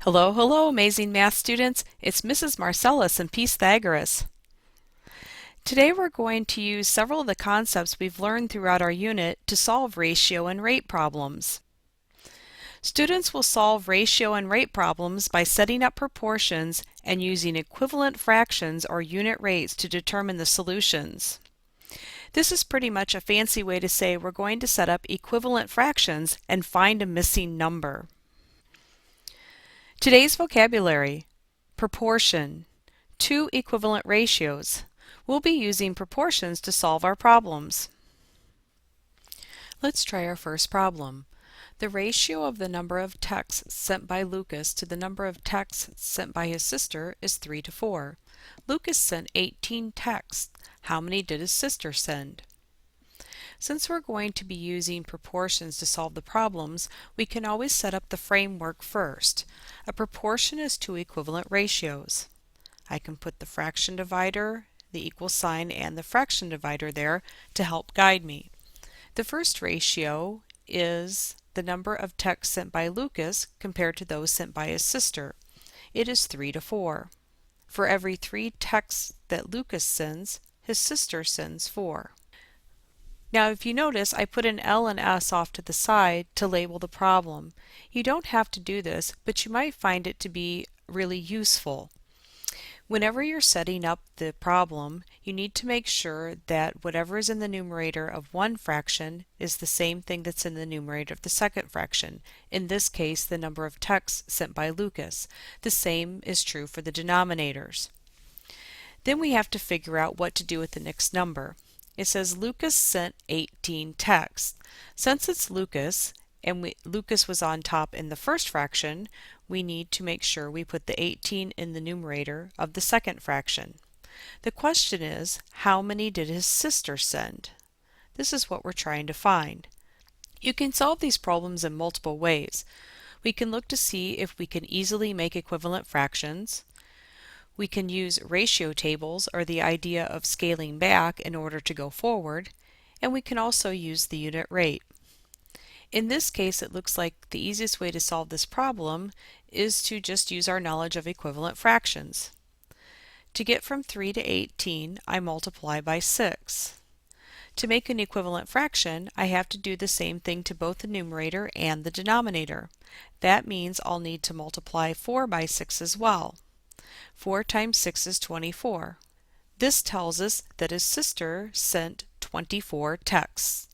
Hello, hello, amazing math students. It's Mrs. Marcellus and Pythagoras. Today we're going to use several of the concepts we've learned throughout our unit to solve ratio and rate problems. Students will solve ratio and rate problems by setting up proportions and using equivalent fractions or unit rates to determine the solutions. This is pretty much a fancy way to say we're going to set up equivalent fractions and find a missing number. Today's vocabulary: proportion, two equivalent ratios. We'll be using proportions to solve our problems. Let's try our first problem. The ratio of the number of texts sent by Lucas to the number of texts sent by his sister is 3 to 4. Lucas sent 18 texts. How many did his sister send? Since we're going to be using proportions to solve the problems, we can always set up the framework first. A proportion is two equivalent ratios. I can put the fraction divider, the equal sign, and the fraction divider there to help guide me. The first ratio is the number of texts sent by Lucas compared to those sent by his sister. It is 3 to 4. For every 3 texts that Lucas sends, his sister sends 4. Now if you notice, I put an L and S off to the side to label the problem. You don't have to do this, but you might find it to be really useful. Whenever you're setting up the problem, you need to make sure that whatever is in the numerator of one fraction is the same thing that's in the numerator of the second fraction. In this case, the number of texts sent by Lucas. The same is true for the denominators. Then we have to figure out what to do with the next number. It says Lucas sent 18 texts. Since it's Lucas, and Lucas was on top in the first fraction, we need to make sure we put the 18 in the numerator of the second fraction. The question is, how many did his sister send? This is what we're trying to find. You can solve these problems in multiple ways. We can look to see if we can easily make equivalent fractions. We can use ratio tables, or the idea of scaling back in order to go forward, and we can also use the unit rate. In this case, it looks like the easiest way to solve this problem is to just use our knowledge of equivalent fractions. To get from 3 to 18, I multiply by 6. To make an equivalent fraction, I have to do the same thing to both the numerator and the denominator. That means I'll need to multiply 4 by 6 as well. 4 times 6 is 24. This tells us that his sister sent 24 texts.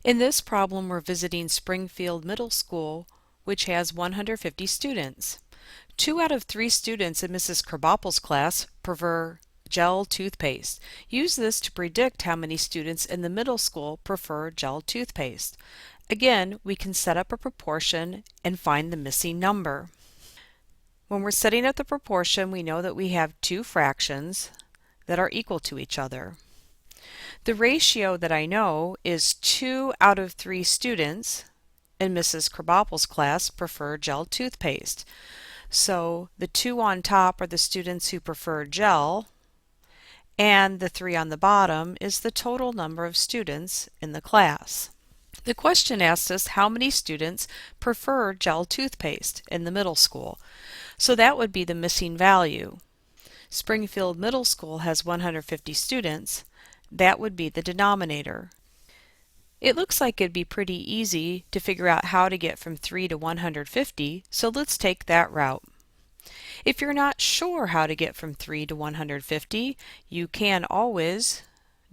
In this problem, we're visiting Springfield Middle School, which has 150 students. 2 out of 3 students in Mrs. Krabappel's class prefer gel toothpaste. Use this to predict how many students in the middle school prefer gel toothpaste. Again, we can set up a proportion and find the missing number. When we're setting up the proportion, we know that we have 2 fractions that are equal to each other. The ratio that I know is 2 out of 3 students in Mrs. Krabappel's class prefer gel toothpaste. So the 2 on top are the students who prefer gel, and the 3 on the bottom is the total number of students in the class. The question asks us how many students prefer gel toothpaste in the middle school. So that would be the missing value. Springfield Middle School has 150 students. That would be the denominator. It looks like it'd be pretty easy to figure out how to get from 3 to 150, so let's take that route. If you're not sure how to get from 3 to 150, you can always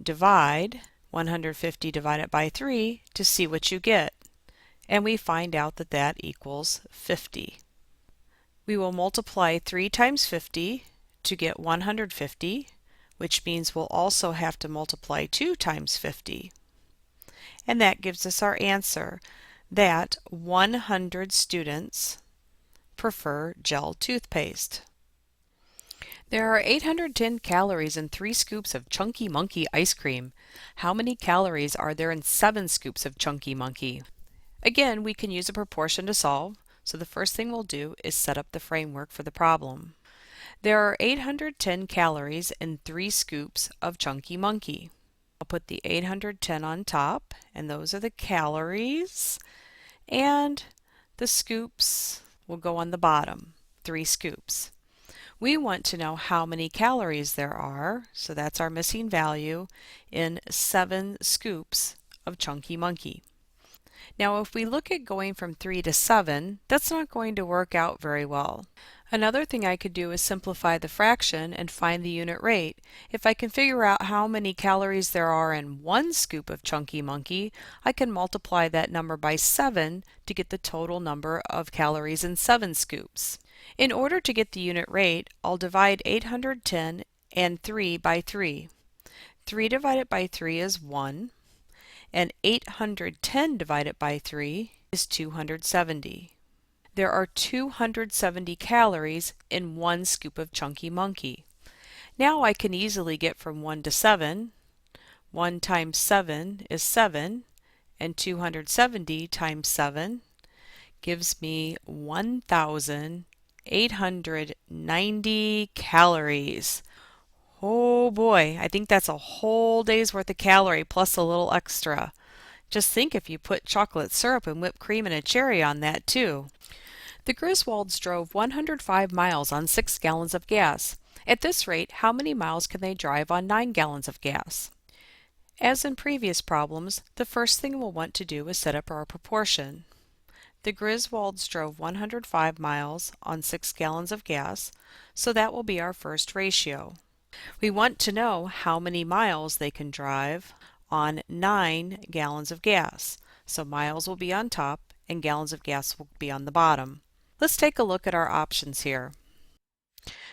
divide 150 divided by 3 to see what you get. And we find out that that equals 50. We will multiply 3 times 50 to get 150, which means we'll also have to multiply 2 times 50. And that gives us our answer, that 100 students prefer gel toothpaste. There are 810 calories in 3 scoops of Chunky Monkey ice cream. How many calories are there in 7 scoops of Chunky Monkey? Again, we can use a proportion to solve, so the first thing we'll do is set up the framework for the problem. There are 810 calories in 3 scoops of Chunky Monkey. I'll put the 810 on top, and those are the calories, and The scoops will go on the bottom, 3 scoops. We want to know how many calories there are, so that's our missing value, in 7 scoops of Chunky Monkey. Now if we look at going from 3 to 7, that's not going to work out very well. Another thing I could do is simplify the fraction and find the unit rate. If I can figure out how many calories there are in 1 scoop of Chunky Monkey, I can multiply that number by 7 to get the total number of calories in 7 scoops. In order to get the unit rate, I'll divide 810 and 3 by 3. 3 divided by 3 is 1, and 810 divided by 3 is 270. There are 270 calories in 1 scoop of Chunky Monkey. Now I can easily get from 1 to 7. 1 times 7 is 7, and 270 times 7 gives me 1,890 calories. Oh boy, I think that's a whole day's worth of calorie plus a little extra. Just think if you put chocolate syrup and whipped cream and a cherry on that too. The Griswolds drove 105 miles on 6 gallons of gas. At this rate, how many miles can they drive on 9 gallons of gas? As in previous problems, the first thing we'll want to do is set up our proportion. The Griswolds drove 105 miles on 6 gallons of gas, so that will be our first ratio. We want to know how many miles they can drive on 9 gallons of gas. So miles will be on top and gallons of gas will be on the bottom. Let's take a look at our options here.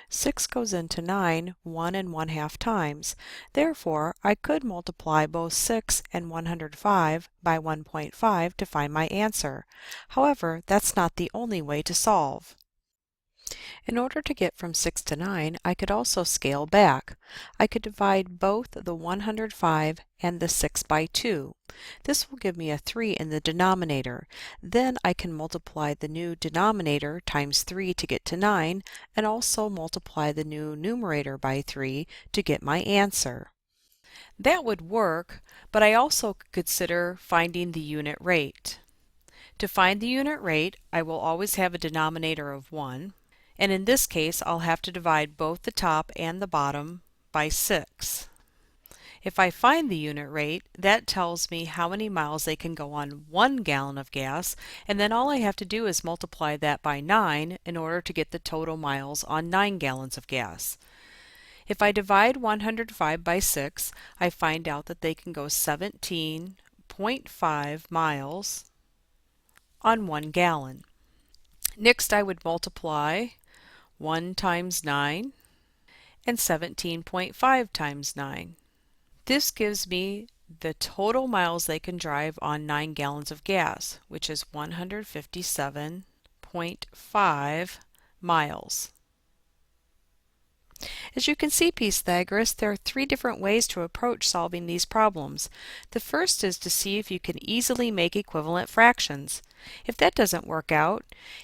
6 goes into 9 1 1/2 times. Therefore, I could multiply both 6 and 105 by 1.5 to find my answer. However, that's not the only way to solve. In order to get from 6 to 9, I could also scale back. I could divide both the 105 and the 6 by 2. This will give me a 3 in the denominator. Then I can multiply the new denominator times 3 to get to 9, and also multiply the new numerator by 3 to get my answer. That would work, but I also could consider finding the unit rate. To find the unit rate, I will always have a denominator of 1. And in this case, I'll have to divide both the top and the bottom by 6. If I find the unit rate, that tells me how many miles they can go on 1 gallon of gas, and then all I have to do is multiply that by 9 in order to get the total miles on 9 gallons of gas. If I divide 105 by 6, I find out that they can go 17.5 miles on 1 gallon. Next, I would multiply 1 times 9 and 17.5 times 9. This gives me the total miles they can drive on 9 gallons of gas, which is 157.5 miles. As you can see, Pythagoras, there are 3 different ways to approach solving these problems. The first is to see if you can easily make equivalent fractions. If that doesn't work out,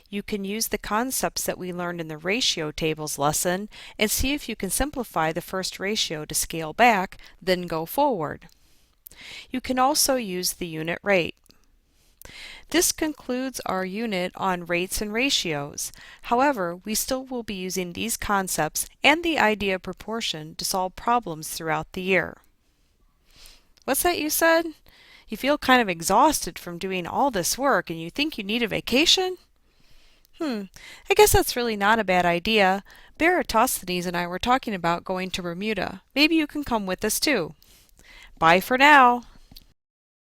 you can use the concepts that we learned in the ratio tables lesson and see if you can simplify the first ratio to scale back, then go forward. You can also use the unit rate. This concludes our unit on rates and ratios. However, we still will be using these concepts and the idea of proportion to solve problems throughout the year. What's that you said? You feel kind of exhausted from doing all this work and you think you need a vacation? I guess that's really not a bad idea. Eratosthenes and I were talking about going to Bermuda. Maybe you can come with us too. Bye for now.